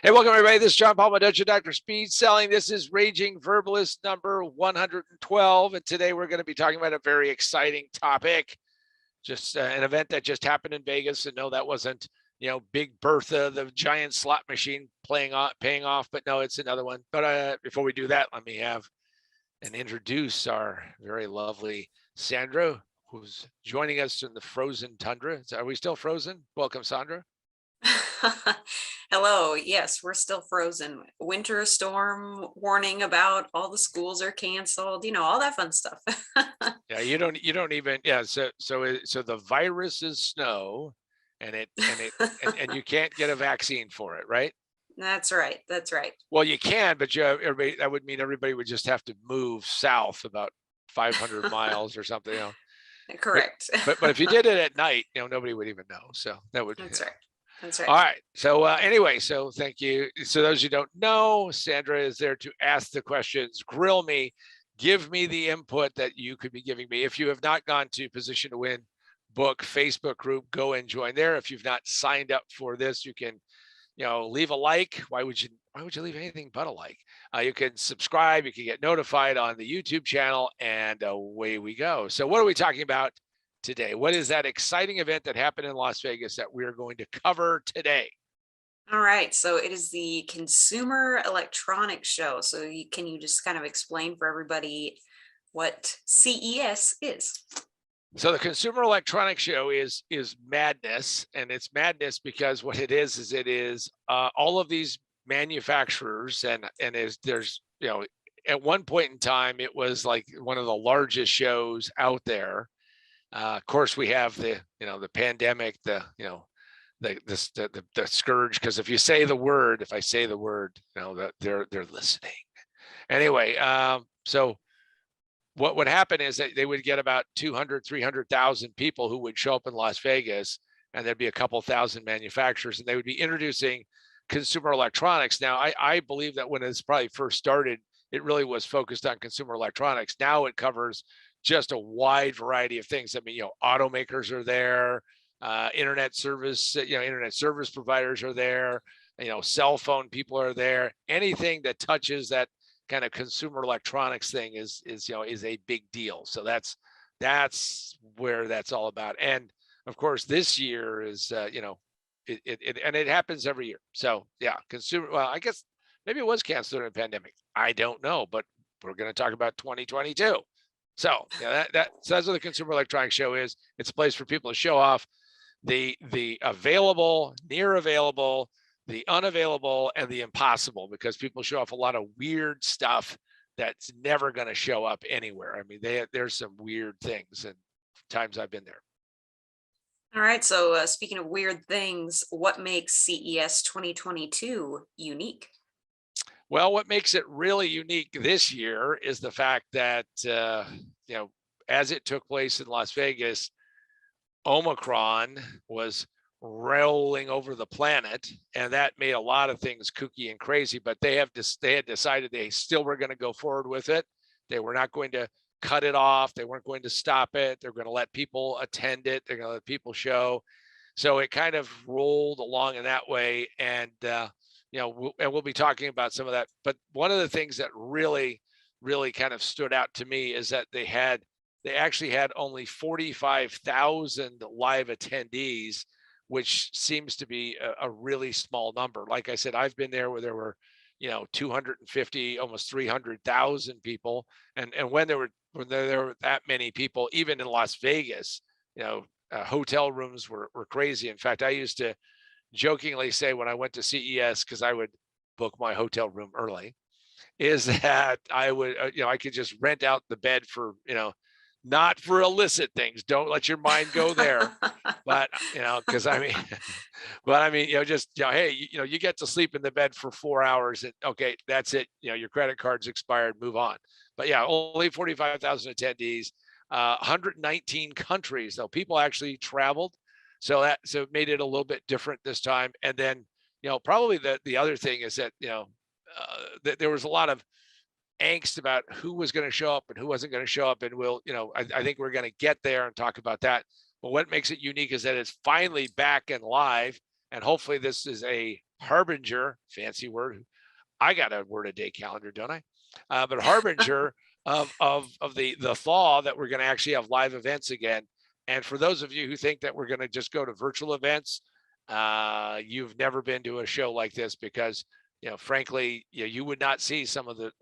Hey, welcome everybody. This is John Paul, Dr. Speed Selling. This is Raging Verbalist number 112. And today we're going to be talking about a very exciting topic. Just an event that just happened in Vegas. And no, that wasn't, Big Bertha, the giant slot machine paying off. But no, it's another one. But before we do that, let me have and introduce our very lovely Sandra, who's joining us in the frozen tundra. Are we still frozen? Welcome, Sandra. Hello. Yes, we're still frozen. Winter storm warning about all the schools are canceled, all that fun stuff. Yeah, you don't even, yeah. So the virus is snow and you can't get a vaccine for it, right? That's right. That's right. Well, you can, but everybody, that would mean everybody would just have to move south about 500 miles or something, Correct. But if you did it at night, nobody would even know. So that would. That's right. That's right. All right. So anyway, so thank you. So those who don't know, Sandra is there to ask the questions, grill me, give me the input that you could be giving me. If you have not gone to Position to Win book Facebook group, go and join there. If you've not signed up for this, you can, leave a like. Why would you leave anything but a like? You can subscribe. You can get notified on the YouTube channel, and away we go. So what are we talking about today? What is that exciting event that happened in Las Vegas that we're going to cover today? All right. So it is the Consumer Electronics Show. So can you just kind of explain for everybody what CES is? So the Consumer Electronics Show is madness, and it's madness because what it is all of these manufacturers there's at one point in time it was like one of the largest shows out there. Of course, we have the pandemic, the scourge. Because if I say the word, that they're listening. Anyway, so what would happen is that they would get about 200, 300,000 people who would show up in Las Vegas, and there'd be a couple thousand manufacturers, and they would be introducing consumer electronics. Now, I believe that when it's probably first started, it really was focused on consumer electronics. Now it covers just a wide variety of things. I mean, automakers are there, internet service providers are there, cell phone people are there. Anything that touches that kind of consumer electronics thing is a big deal. So that's where that's all about. And of course, this year is it happens every year. So yeah, well, I guess maybe it was canceled during the pandemic. I don't know, but we're going to talk about 2022. So yeah, so that's what the Consumer Electronics Show is. It's a place for people to show off the available, near available, the unavailable, and the impossible, because people show off a lot of weird stuff that's never going to show up anywhere. I mean, there's some weird things, and times I've been there. All right. So speaking of weird things, what makes CES 2022 unique? Well, what makes it really unique this year is the fact that, as it took place in Las Vegas, Omicron was rolling over the planet, and that made a lot of things kooky and crazy, but they had decided they still were going to go forward with it. They were not going to cut it off. They weren't going to stop it. They're going to let people attend it. They're going to let people show. So it kind of rolled along in that way. And, we'll be talking about some of that. But one of the things that really, really kind of stood out to me is that they actually had only 45,000 live attendees, which seems to be a really small number. Like I said, I've been there where there were, 250, almost 300,000 people. And when there were that many people, even in Las Vegas, hotel rooms were crazy. In fact, I used to jokingly say when I went to CES, because I would book my hotel room early, is that I would, I could just rent out the bed for, not for illicit things. Don't let your mind go there. But, because hey, you get to sleep in the bed for 4 hours and okay, that's it. Your credit card's expired, move on. But yeah, only 45,000 attendees, 119 countries, though. People actually traveled. So it made it a little bit different this time. And then, probably the other thing is that, there was a lot of angst about who was going to show up and who wasn't going to show up. And I think we're going to get there and talk about that. But what makes it unique is that it's finally back and live. And hopefully this is a harbinger, fancy word. I got a word a day calendar, don't I? But harbinger of the thaw that we're going to actually have live events again. And for those of you who think that we're going to just go to virtual events, you've never been to a show like this, because frankly, you would not see some of the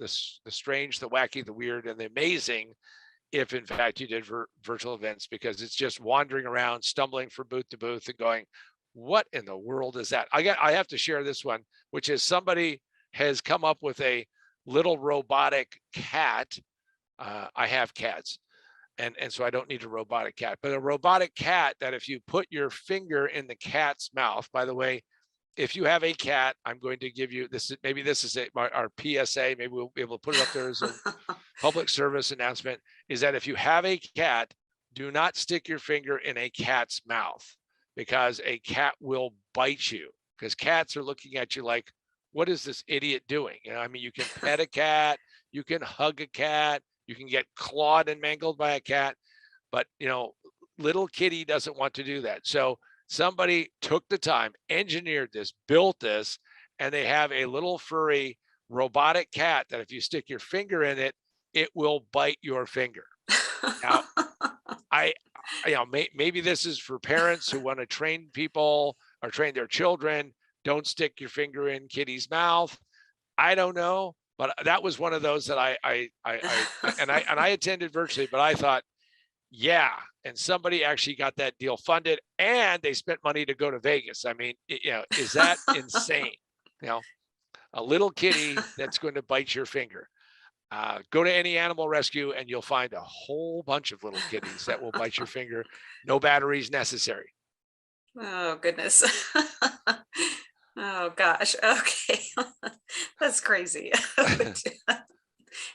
strange, the wacky, the weird, and the amazing if in fact you did virtual events, because it's just wandering around, stumbling from booth to booth and going, what in the world is that? I have to share this one, which is somebody has come up with a little robotic cat. I have cats, and so I don't need a robotic cat, but a robotic cat that if you put your finger in the cat's mouth, by the way, if you have a cat, I'm going to give you this. Maybe this is our PSA. Maybe we'll be able to put it up there as a public service announcement, is that if you have a cat, do not stick your finger in a cat's mouth, because a cat will bite you, because cats are looking at you like, what is this idiot doing? I mean, you can pet a cat, you can hug a cat, you can get clawed and mangled by a cat, but little kitty doesn't want to do that. So somebody took the time, engineered this, built this, and they have a little furry robotic cat that if you stick your finger in it, it will bite your finger. Now, maybe this is for parents who want to train people or train their children. Don't stick your finger in kitty's mouth. I don't know, but that was one of those that I attended virtually, but I thought, yeah. And somebody actually got that deal funded, and they spent money to go to Vegas. I mean, is that insane? A little kitty that's going to bite your finger. Go to any animal rescue and you'll find a whole bunch of little kitties that will bite your finger. No batteries necessary. Oh, goodness. Oh, gosh. Okay. That's crazy.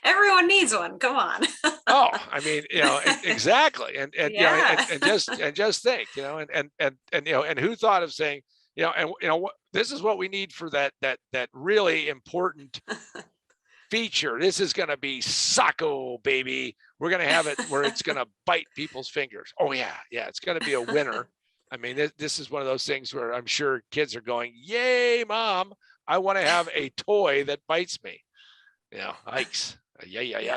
Everyone needs one. Come on. Oh, I mean, exactly. And Yeah. and just think, and who thought of saying, this is what we need for that really important feature. This is going to be Sacco, baby. We're going to have it where it's going to bite people's fingers. Oh yeah. It's going to be a winner. I mean, this is one of those things where I'm sure kids are going, yay, mom, I want to have a toy that bites me. Yikes. Yay.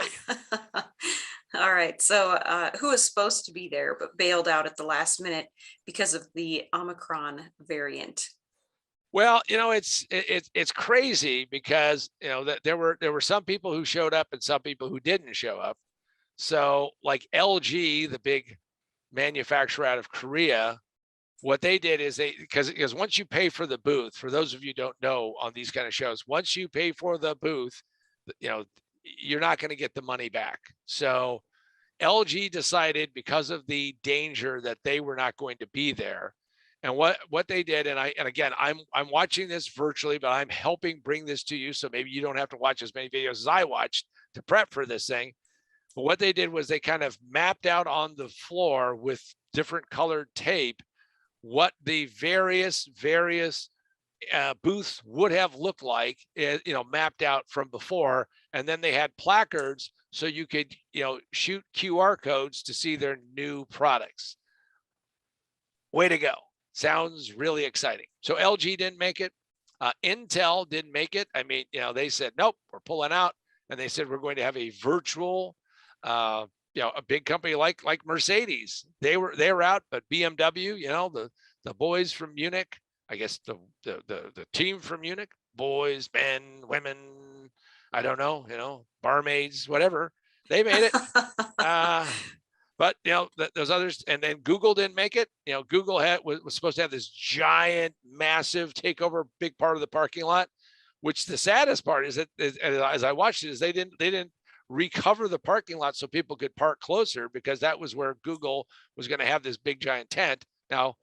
All right. So who was supposed to be there but bailed out at the last minute because of the Omicron variant? Well, it's crazy because that there were some people who showed up and some people who didn't show up. So like LG, the big manufacturer out of Korea, what they did is because once you pay for the booth, for those of you who don't know on these kind of shows, once you pay for the booth, you're not going to get the money back. So LG decided, because of the danger, that they were not going to be there. And what they did, and again, I'm watching this virtually, but I'm helping bring this to you, so maybe you don't have to watch as many videos as I watched to prep for this thing. But what they did was they kind of mapped out on the floor with different colored tape what the various booths would have looked like, mapped out from before. And then they had placards so you could, shoot QR codes to see their new products. Way to go. Sounds really exciting. So LG didn't make it. Intel didn't make it. I mean, they said, nope, we're pulling out. And they said, we're going to have a virtual, a big company like Mercedes. They were out, but BMW, the boys from Munich, I guess the team from Munich, boys, men, women, I don't know, barmaids, whatever, they made it. But those others, and then Google didn't make it. Google was supposed to have this giant, massive takeover, big part of the parking lot. Which the saddest part is that, as I watched it, is they didn't recover the parking lot so people could park closer, because that was where Google was going to have this big giant tent. Now,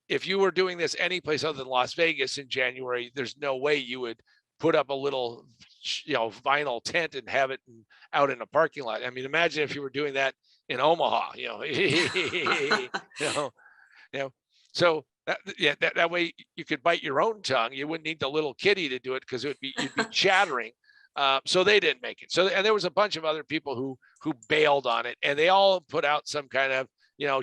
if you were doing this any place other than Las Vegas in January, there's no way you would put up a little, vinyl tent and have it out in a parking lot. I mean, imagine if you were doing that in Omaha, So that way you could bite your own tongue. You wouldn't need the little kitty to do it, because you'd be chattering. So they didn't make it. So, and there was a bunch of other people who bailed on it, and they all put out some kind of,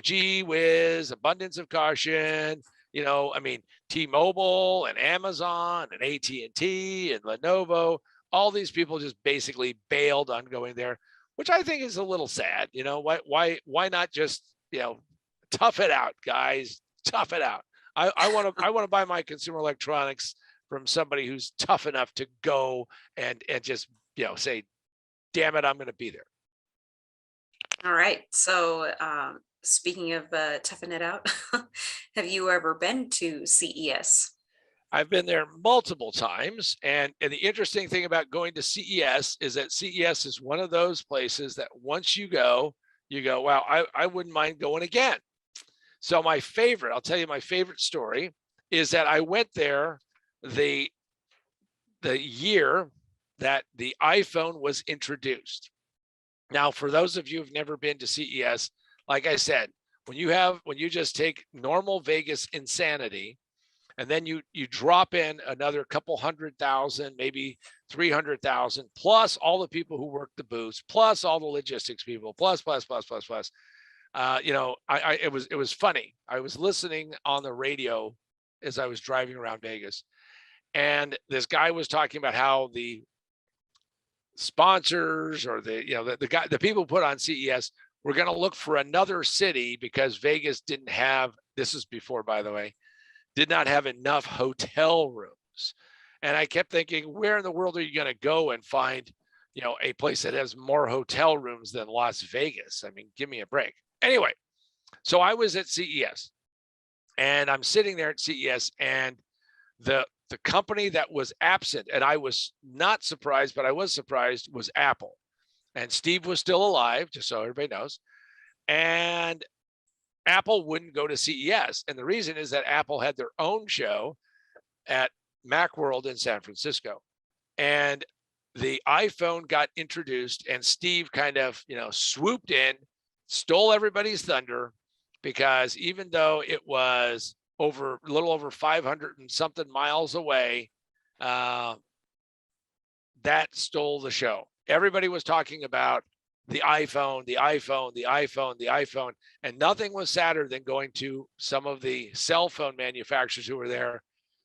gee whiz, abundance of caution. I mean, T-Mobile and Amazon and AT&T and Lenovo, all these people just basically bailed on going there, which I think is a little sad. Why not just, tough it out, guys, tough it out. I want to buy my consumer electronics from somebody who's tough enough to go and just, say, damn it, I'm going to be there. All right. So speaking of toughing it out, have you ever been to CES? I've been there multiple times. And the interesting thing about going to CES is that CES is one of those places that once you go, wow, I wouldn't mind going again. So I'll tell you my favorite story is that I went there the year that the iPhone was introduced. Now, for those of you who've never been to CES, like I said, when you just take normal Vegas insanity, and then you drop in another couple 100,000, maybe 300,000, plus all the people who work the booths, plus all the logistics people, plus. It was funny. I was listening on the radio as I was driving around Vegas, and this guy was talking about how the sponsors or the people who put on CES were going to look for another city because Vegas didn't have, this is before, by the way, did not have enough hotel rooms. And I kept thinking, where in the world are you going to go and find, a place that has more hotel rooms than Las Vegas? I mean, give me a break. Anyway, so I was at CES and I'm sitting there at CES, and the company that was absent, and I was not surprised, but I was surprised, was Apple. And Steve was still alive, just so everybody knows. And Apple wouldn't go to CES. And the reason is that Apple had their own show at Macworld in San Francisco. And the iPhone got introduced, and Steve kind of, swooped in, stole everybody's thunder, because even though it was a little over 500 and something miles away, that stole the show. Everybody was talking about the iPhone, and nothing was sadder than going to some of the cell phone manufacturers who were there,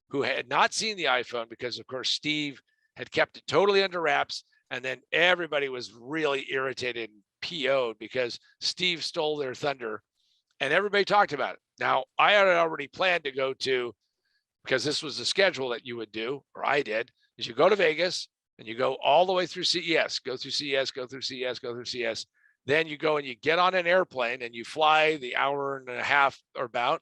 who had not seen the iPhone because, of course, Steve had kept it totally under wraps. And then everybody was really irritated and PO'd because Steve stole their thunder, and everybody talked about it. Now, I had already planned to go to, because this was the schedule that you would do, or I did, is you go to Vegas and you go all the way through CES, go through CES, go through CES, go through CES. Then you go and you get on an airplane and you fly the hour and a half or about,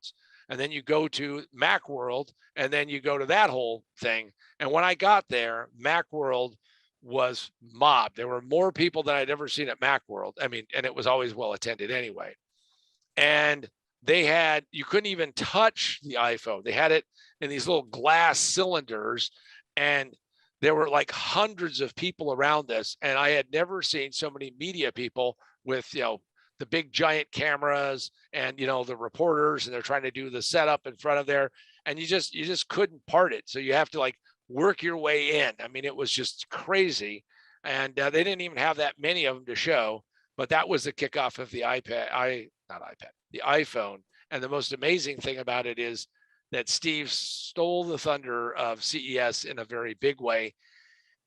and then you go to Macworld, and then you go to that whole thing. And when I got there, Macworld was mobbed. There were more people than I'd ever seen at Macworld. I mean, and it was always well attended anyway. And you couldn't even touch the iPhone. They had it in these little glass cylinders, and there were like hundreds of people around this. And I had never seen so many media people with, the big giant cameras and, the reporters, and they're trying to do the setup in front of there. And you just couldn't part it. So you have to like work your way in. I mean, it was just crazy. And they didn't even have that many of them to show, but that was the kickoff of the the iPhone. And the most amazing thing about it is that Steve stole the thunder of CES in a very big way.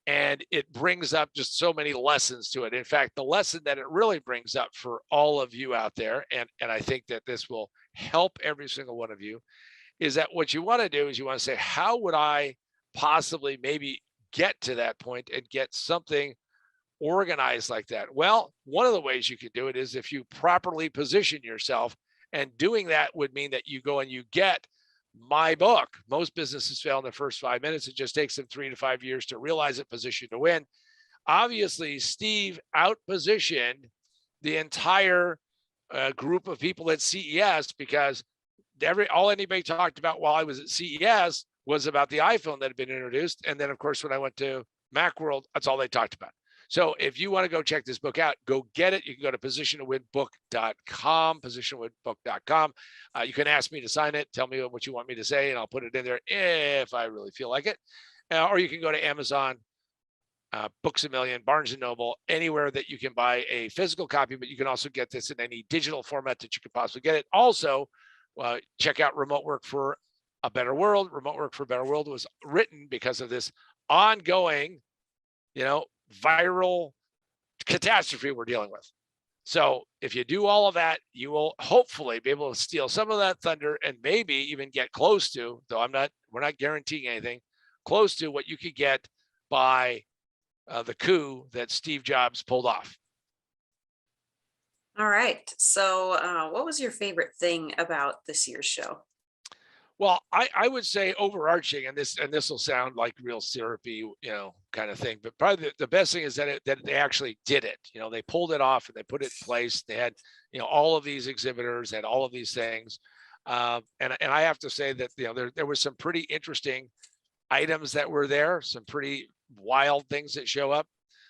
And it brings up just so many lessons to it. In fact, the lesson that it really brings up for all of you out there, and I think that this will help every single one of you, is that what you want to do is you want to say, how would I possibly maybe get to that point and get something organized like that? Well, one of the ways you could do it is if you properly position yourself, and doing that would mean that you go and you get my book. Most businesses fail in the first 5 minutes. It just takes them 3 to 5 years to realize it, position to win. Obviously, Steve outpositioned the entire group of people at CES, because all anybody talked about while I was at CES was about the iPhone that had been introduced. And then, of course, when I went to Macworld, that's all they talked about. So if you want to go check this book out, go get it. You can go to positiontowinbook.com, positiontowinbook.com. You can ask me to sign it. Tell me what you want me to say, and I'll put it in there if I really feel like it. Or you can go to Amazon, Books A Million, Barnes & Noble, anywhere that you can buy a physical copy, but you can also get this in any digital format that you can possibly get it. Also, check out Remote Work for A Better World, Remote Work for a Better World was written because of this ongoing, viral catastrophe we're dealing with. So if you do all of that, you will hopefully be able to steal some of that thunder and maybe even get close to, though we're not guaranteeing anything, close to what you could get by the coup that Steve Jobs pulled off. All right. So, what was your favorite thing about this year's show? Well, I would say overarching, and this will sound like real syrupy, kind of thing, but probably the best thing is that they actually did it. They pulled it off and they put it in place. They had, all of these exhibitors and all of these things, and I have to say that there was some pretty interesting items that were there, some pretty wild things that show up.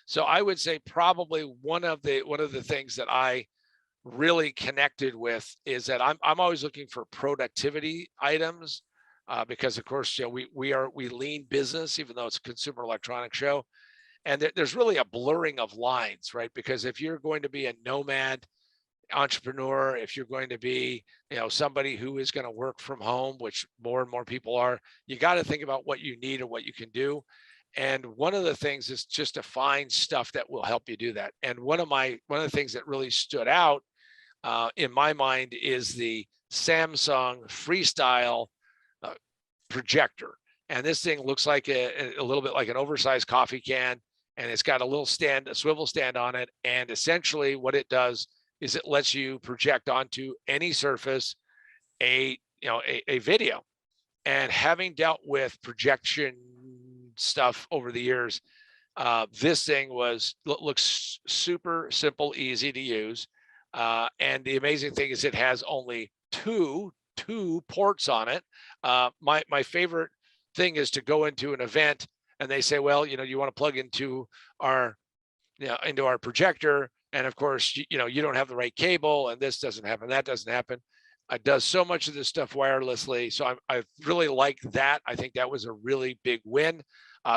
So I would say probably one of the things that I really connected with is that I'm always looking for productivity items, because of course we lean business, even though it's a consumer electronics show, and there's really a blurring of lines, right? Because if you're going to be a nomad entrepreneur, if you're going to be somebody who is going to work from home, which more and more people are, you got to think about what you need and what you can do. And one of the things is just to find stuff that will help you do that. And one of the things that really stood out in my mind is the Samsung Freestyle projector. And this thing looks like a little bit like an oversized coffee can, and it's got a swivel stand on it. And essentially what it does is it lets you project onto any surface a video. And having dealt with projection stuff over the years, this thing looks super simple, easy to use. And the amazing thing is it has only two ports on it. My favorite thing is to go into an event and they say, well, you want to plug into our projector, and of course, you don't have the right cable, and this doesn't happen, that doesn't happen. It does so much of this stuff wirelessly. So I really like that. I think that was a really big win.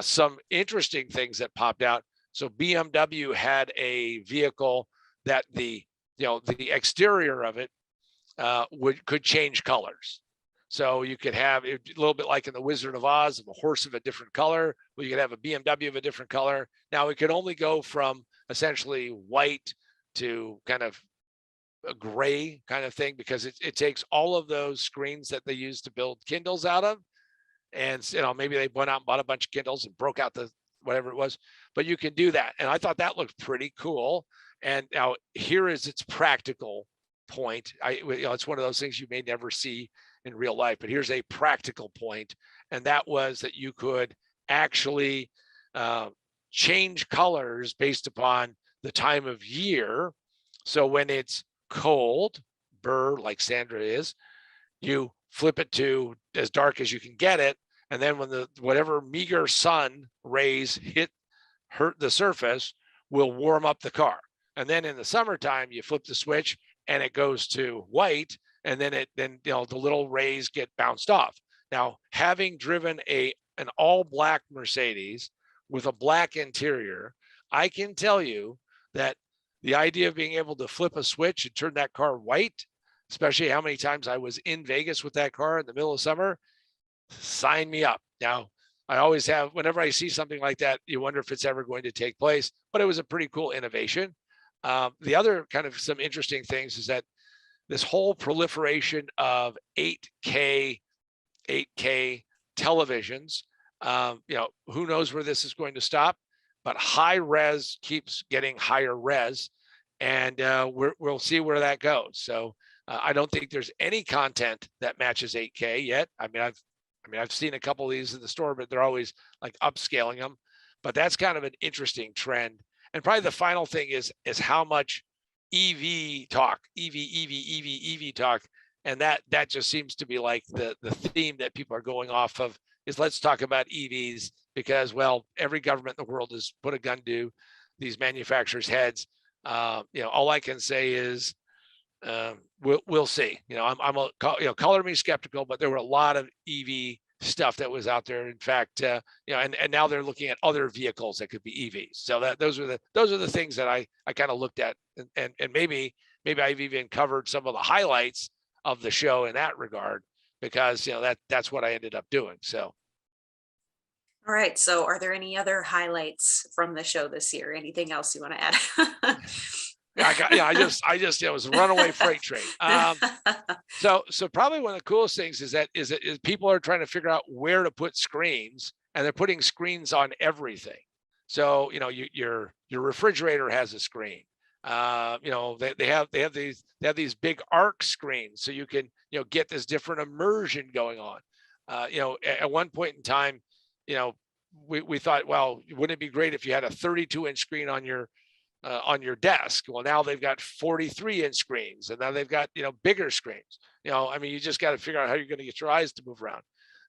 Some interesting things that popped out. So BMW had a vehicle that the exterior of it could change colors. So you could have a little bit like in the Wizard of Oz, of a horse of a different color. Well, you could have a BMW of a different color. Now it could only go from essentially white to kind of a gray kind of thing, because it takes all of those screens that they use to build Kindles out of. And maybe they went out and bought a bunch of Kindles and broke out the whatever it was, but you can do that. And I thought that looked pretty cool. And now here is its practical point. It's one of those things you may never see in real life, but here's a practical point. And that was that you could actually change colors based upon the time of year. So when it's cold, like Sandra is, you flip it to as dark as you can get it. And then when whatever meager sun rays hurt the surface will warm up the car. And then in the summertime, you flip the switch and it goes to white. And then the little rays get bounced off. Now, having driven an all black Mercedes with a black interior, I can tell you that the idea of being able to flip a switch and turn that car white, especially how many times I was in Vegas with that car in the middle of summer, sign me up. Now, I always have, whenever I see something like that, you wonder if it's ever going to take place, but it was a pretty cool innovation. The other kind of some interesting things is that this whole proliferation of 8K televisions, who knows where this is going to stop, but high res keeps getting higher res, and we'll see where that goes. So I don't think there's any content that matches 8K yet. I've seen a couple of these in the store, but they're always like upscaling them. But that's kind of an interesting trend. And probably the final thing is how much EV talk, EV talk, and that just seems to be like the theme that people are going off of, is let's talk about EVs, because, well, every government in the world has put a gun to these manufacturers' heads. All I can say is we'll see. Color me skeptical, but there were a lot of EV stuff that was out there. In fact, and now they're looking at other vehicles that could be EVs. So those are the things that I kind of looked at, and maybe I've even covered some of the highlights of the show in that regard. because, that's what I ended up doing. So. All right. So are there any other highlights from the show this year? Anything else you want to add? It was a runaway freight train. So probably one of the coolest things is people are trying to figure out where to put screens, and they're putting screens on everything. So, your refrigerator has a screen. They have these big arc screens, so you can, get this different immersion going on. At one point in time, we thought, well, wouldn't it be great if you had a 32-inch screen on your desk? Well, now they've got 43-inch screens, and now they've got, bigger screens. You just got to figure out how you're going to get your eyes to move around.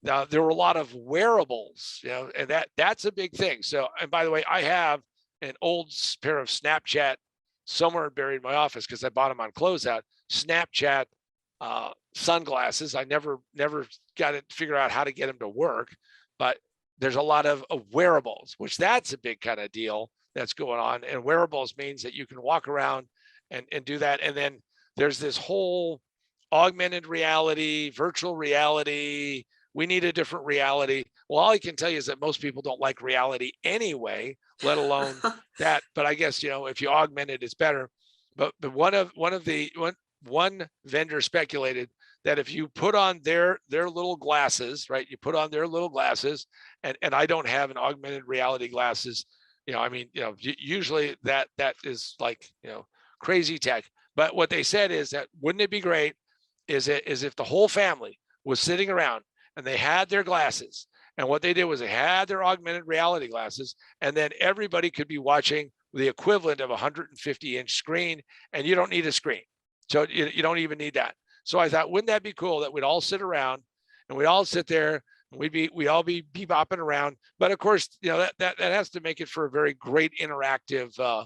Now, there were a lot of wearables, and that's a big thing. So, and by the way, I have an old pair of Snapchat somewhere buried in my office because I bought them on closeout. Snapchat sunglasses. I never got to figure out how to get them to work, but there's a lot of wearables, which that's a big kind of deal that's going on. And wearables means that you can walk around and do that. And then there's this whole augmented reality, virtual reality. We need a different reality. Well, all I can tell you is that most people don't like reality anyway, let alone that. But I guess, if you augment it, it's better. But one vendor speculated that if you put on their little glasses, right? You put on their little glasses, and I don't have an augmented reality glasses. Usually that is like, crazy tech. But what they said is that wouldn't it be great is if the whole family was sitting around and they had their glasses, and what they did was they had their augmented reality glasses, and then everybody could be watching the equivalent of a 150-inch screen, and you don't need a screen. So you don't even need that. So I thought, wouldn't that be cool that we'd all sit around and we'd all sit there and we'd all be bebopping around. But of course, that has to make it for a very great interactive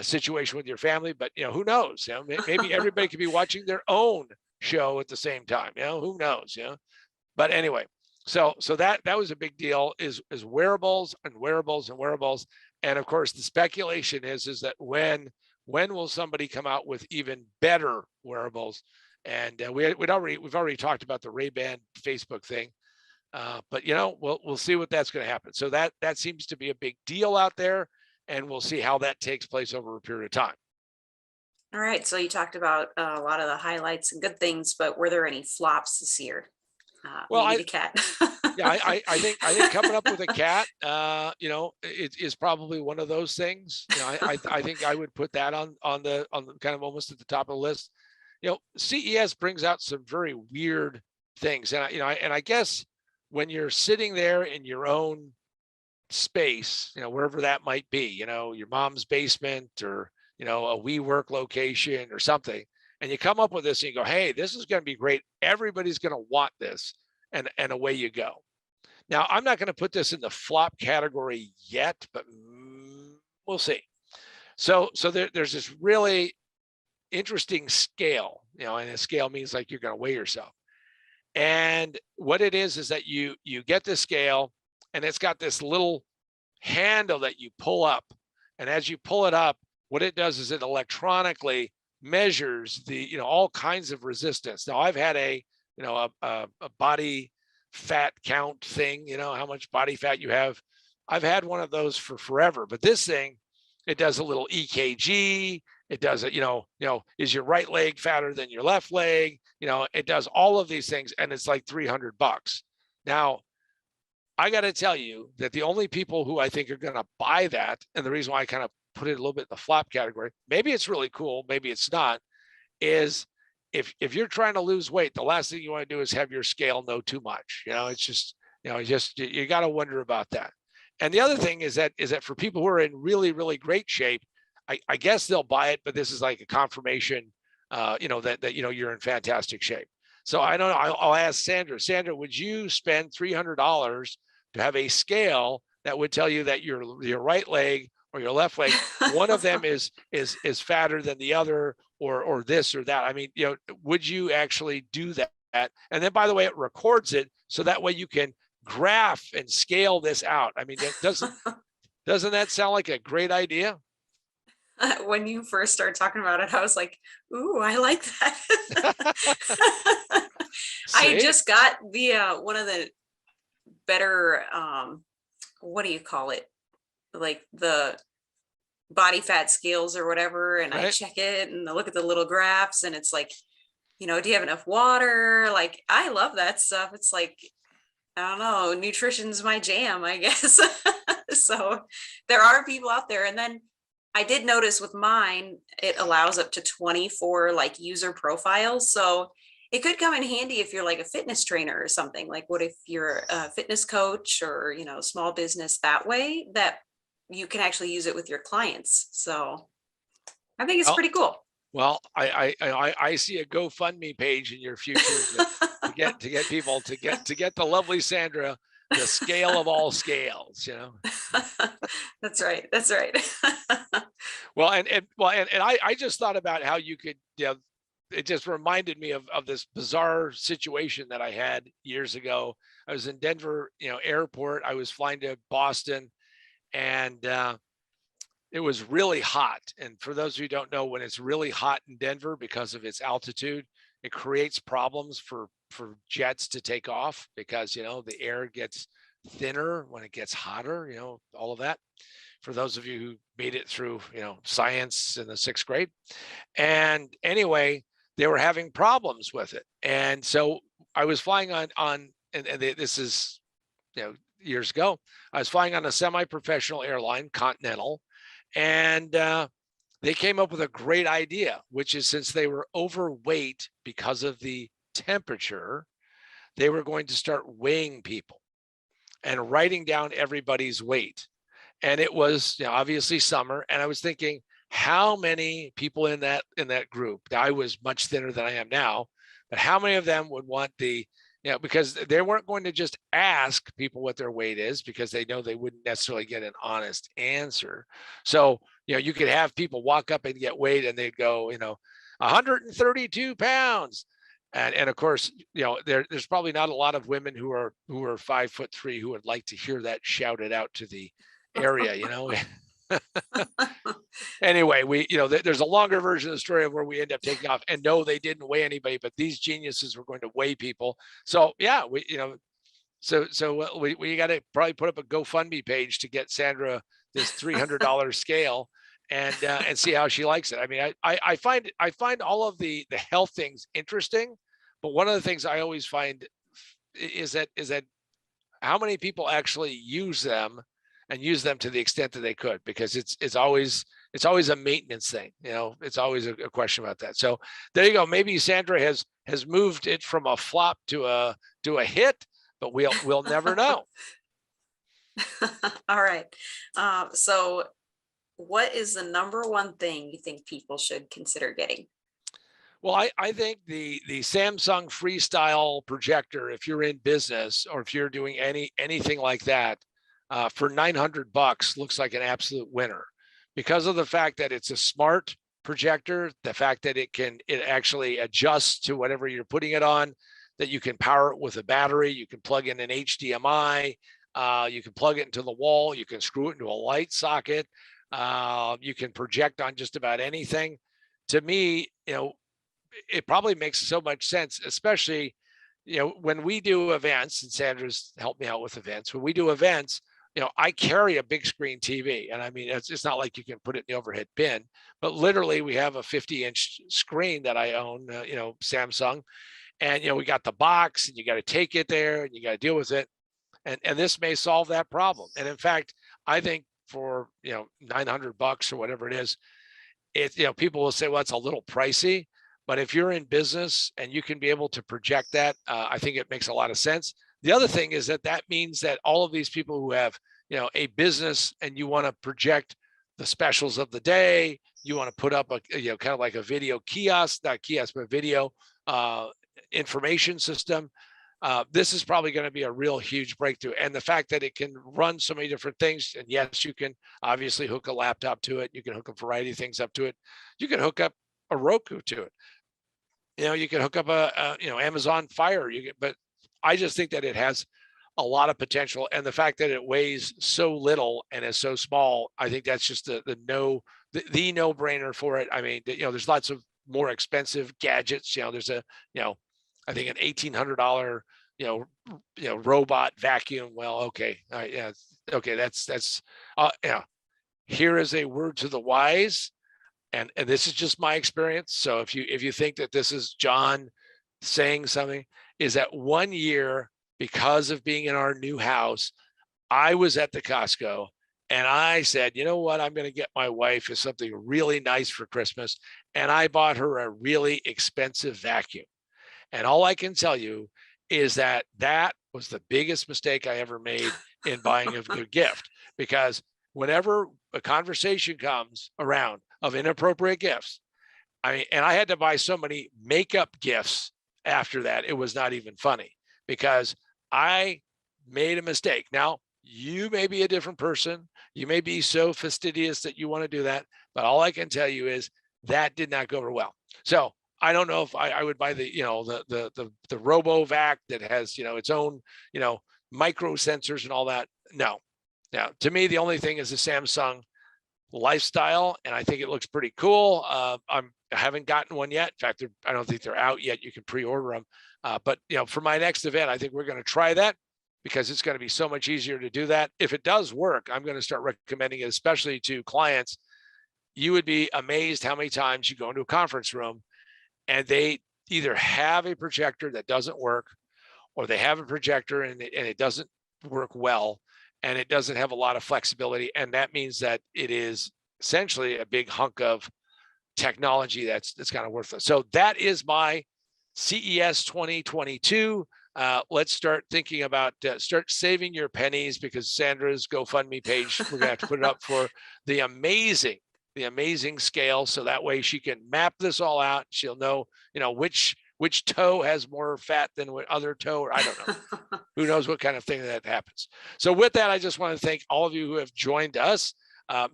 situation with your family. But who knows? Maybe everybody could be watching their own show at the same time. Who knows? But anyway, so that was a big deal. Is wearables and wearables and wearables. And of course, the speculation is that when will somebody come out with even better wearables? And we've already talked about the Ray-Ban Facebook thing, but we'll see what that's going to happen. So that seems to be a big deal out there, and we'll see how that takes place over a period of time. All right. So you talked about a lot of the highlights and good things, but were there any flops this year? Well, maybe the cat. Yeah, I think coming up with a cat, it is probably one of those things. I think I would put that on the kind of almost at the top of the list. CES brings out some very weird things, and I guess when you're sitting there in your own space, wherever that might be, your mom's basement or a WeWork location or something, and you come up with this and you go, hey, this is going to be great. Everybody's going to want this, and away you go. Now, I'm not going to put this in the flop category yet, but we'll see. So there's this really interesting scale, and a scale means like you're going to weigh yourself. And what it is that you get the scale, and it's got this little handle that you pull up. And as you pull it up, what it does is it electronically measures the, all kinds of resistance. Now, I've had a body fat count thing, how much body fat you have. I've had one of those for forever, but this thing, it does a little EKG. It does it, is your right leg fatter than your left leg? It does all of these things, and it's like $300. Now, I got to tell you that the only people who I think are going to buy that, and the reason why I kind of put it a little bit in the flop category, maybe it's really cool, maybe it's not, is if you're trying to lose weight, the last thing you want to do is have your scale know too much. It's just, you got to wonder about that. And the other thing is that for people who are in really, really great shape, I guess they'll buy it, but this is like a confirmation, that you're in fantastic shape. So I don't know. I'll ask Sandra. Sandra, would you spend $300 to have a scale that would tell you that your right leg or your left leg, one of them is fatter than the other, or this or that? I mean, would you actually do that? And then, by the way, it records it so that way you can graph and scale this out. I mean, doesn't that sound like a great idea? When you first started talking about it, I was like, ooh, I like that. I See, just got the one of the better what do you call it? Like the body fat scales or whatever, and I right? check it and I look at the little graphs, and it's like, do you have enough water? Like, I love that stuff. It's like, I don't know, nutrition's my jam, I guess. So there are people out there. And then I did notice with mine, it allows up to 24 like user profiles. So it could come in handy if you're like a fitness trainer or something. Like, what if you're a fitness coach or, small business that way, that you can actually use it with your clients. So I think it's Well, pretty cool. well, I see a GoFundMe page in your future to get people to get the lovely Sandra the scale of all scales. That's right. That's right. Well, I just thought about how you could, it just reminded me of this bizarre situation that I had years ago. I was in Denver, airport. I was flying to Boston, and it was really hot. And for those of you who don't know, when it's really hot in Denver because of its altitude, it creates problems for jets to take off because the air gets thinner when it gets hotter. All of that. For those of you who made it through, science in the 6th grade. And anyway, they were having problems with it. And so I was flying this is, years ago, I was flying on a semi-professional airline, Continental, and they came up with a great idea, which is since they were overweight because of the temperature, they were going to start weighing people and writing down everybody's weight. And it was obviously summer, and I was thinking, how many people in that group? I was much thinner than I am now, but how many of them would want because they weren't going to just ask people what their weight is because they know they wouldn't necessarily get an honest answer. So you could have people walk up and get weighed, and they'd go 132 pounds. And of course, there's probably not a lot of women who are 5'3" who would like to hear that shouted out to the area. Anyway, there's a longer version of the story of where we end up taking off, and no, they didn't weigh anybody, but these geniuses were going to weigh people. So yeah, we got to probably put up a GoFundMe page to get Sandra this $300 scale and see how she likes it. I mean, I find all of the health things interesting, but one of the things I always find is that how many people actually use them and use them to the extent that they could, because it's always a maintenance thing. It's always a question about that. So there you go. Maybe Sandra has moved it from a flop to a hit, but we'll never know. All right. So what is the number one thing you think people should consider getting? Well, I think the Samsung Freestyle projector, if you're in business or if you're doing anything like that, for $900 looks like an absolute winner, because of the fact that it's a smart projector, the fact that it actually adjusts to whatever you're putting it on, that you can power it with a battery, you can plug in an HDMI, you can plug it into the wall, you can screw it into a light socket, you can project on just about anything. To me, it probably makes so much sense, especially, when we do events, and Sandra's helped me out with events. When we do events, I carry a big screen TV, and I mean, it's not like you can put it in the overhead bin, but literally we have a 50-inch screen that I own, Samsung, and, we got the box, and you got to take it there and you got to deal with it. And this may solve that problem. And in fact, I think for, $900 or whatever it is, people will say, well, it's a little pricey. But if you're in business and you can be able to project that, I think it makes a lot of sense. The other thing is that means that all of these people who have, a business, and you want to project the specials of the day, you want to put up a, kind of like a video kiosk, not kiosk, but video information system. This is probably going to be a real huge breakthrough. And the fact that it can run so many different things, and yes, you can obviously hook a laptop to it. You can hook a variety of things up to it. You can hook up a Roku to it. You can hook up a Amazon Fire. But I just think that it has a lot of potential, and the fact that it weighs so little and is so small, I think that's just the no-brainer for it. I mean, there's lots of more expensive gadgets. There's a I think an $1,800, robot vacuum. Well, okay. All right. Yeah. Okay. Yeah. Here is a word to the wise. And this is just my experience. So if you think that this is John saying something, is that 1 year, because of being in our new house, I was at the Costco and I said, you know what, I'm going to get my wife is something really nice for Christmas. And I bought her a really expensive vacuum. And all I can tell you is that that was the biggest mistake I ever made in buying a good gift, because whenever a conversation comes around of inappropriate gifts, I mean, and I had to buy so many makeup gifts after that, it was not even funny, because I made a mistake. Now, you may be a different person. You may be so fastidious that you want to do that. But all I can tell you is that did not go over well. So I don't know if I would buy the RoboVac that has, its own, micro sensors and all that. No. Now, to me, the only thing is the Samsung Lifestyle, and I think it looks pretty cool. I haven't gotten one yet. In fact, I don't think they're out yet. You can pre-order them. But for my next event, I think we're going to try that, because it's going to be so much easier to do that. If it does work, I'm going to start recommending it, especially to clients. You would be amazed how many times you go into a conference room and they either have a projector that doesn't work, or they have a projector and it doesn't work well, and it doesn't have a lot of flexibility. And that means that it is essentially a big hunk of technology that's kind of worthless. So that is my CES 2022. Let's start thinking about, start saving your pennies, because Sandra's GoFundMe page, we're gonna have to put it up for the amazing scale. So that way she can map this all out. She'll know, which toe has more fat than what other toe, or I don't know. Who knows what kind of thing that happens. So with that, I just want to thank all of you who have joined us.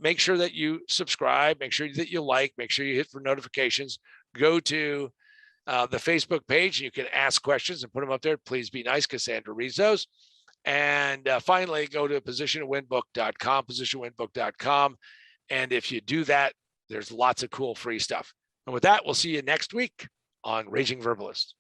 Make sure that you subscribe, make sure that you like, make sure you hit for notifications, go to the Facebook page, and you can ask questions and put them up there. Please be nice, Cassandra reads those. And finally, go to positionwinbook.com, positionwinbook.com. And if you do that, there's lots of cool free stuff. And with that, we'll see you next week on Raging Verbalist.